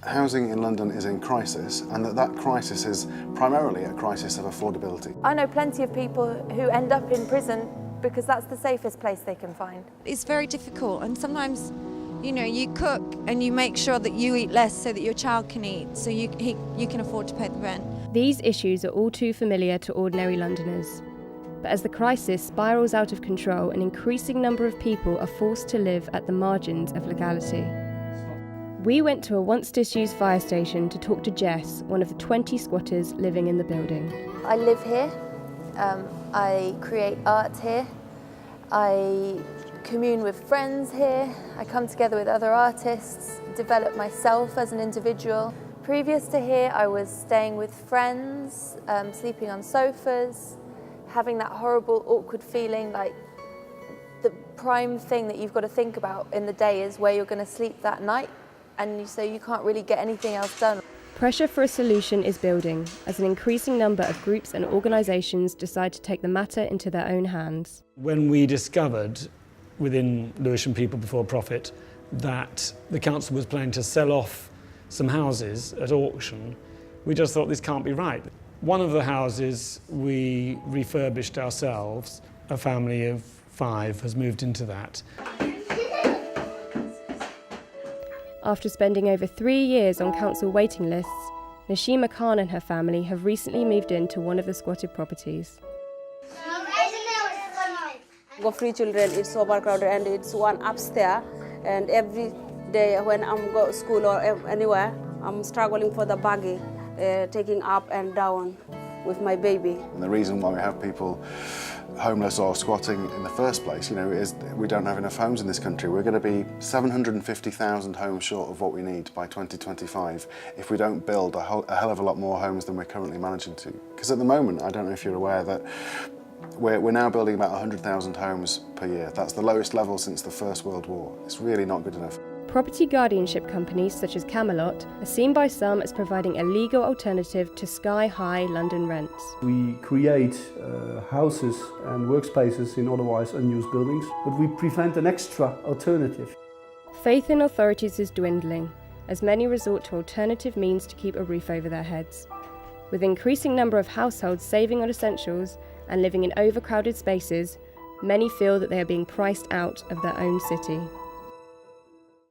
Housing in London is in crisis, and that crisis is primarily a crisis of affordability. I know plenty of people who end up in prison because that's the safest place they can find. It's very difficult, and sometimes, you cook and you make sure that you eat less so that your child can eat, so you can afford to pay the rent. These issues are all too familiar to ordinary Londoners. But as the crisis spirals out of control, an increasing number of people are forced to live at the margins of legality. We went to a once disused fire station to talk to Jess, one of the 20 squatters living in the building. I live here, I create art here, I commune with friends here, I come together with other artists, develop myself as an individual. Previous to here, I was staying with friends, sleeping on sofas, having that horrible, awkward feeling like the prime thing that you've got to think about in the day is where you're going to sleep that night, and so you can't really get anything else done. Pressure for a solution is building as an increasing number of groups and organisations decide to take the matter into their own hands. When we discovered within Lewisham People Before Profit that the council was planning to sell off some houses at auction, we just thought this can't be right. One of the houses we refurbished ourselves. A family of 5 has moved into that. After spending over 3 years on council waiting lists, Nashima Khan and her family have recently moved into one of the squatted properties. Got 3 children, it's overcrowded, and it's one upstairs, and every day when I'm go to school or anywhere, I'm struggling for the buggy, taking up and down with my baby. And the reason why we have people homeless or squatting in the first place, is we don't have enough homes in this country. We're going to be 750,000 homes short of what we need by 2025 if we don't build a hell of a lot more homes than we're currently managing to. Because at the moment, I don't know if you're aware that we're now building about 100,000 homes per year. That's the lowest level since the First World War. It's really not good enough. Property guardianship companies such as Camelot are seen by some as providing a legal alternative to sky-high London rents. We create houses and workspaces in otherwise unused buildings, but we prevent an extra alternative. Faith in authorities is dwindling, as many resort to alternative means to keep a roof over their heads. With an increasing number of households saving on essentials and living in overcrowded spaces, many feel that they are being priced out of their own city.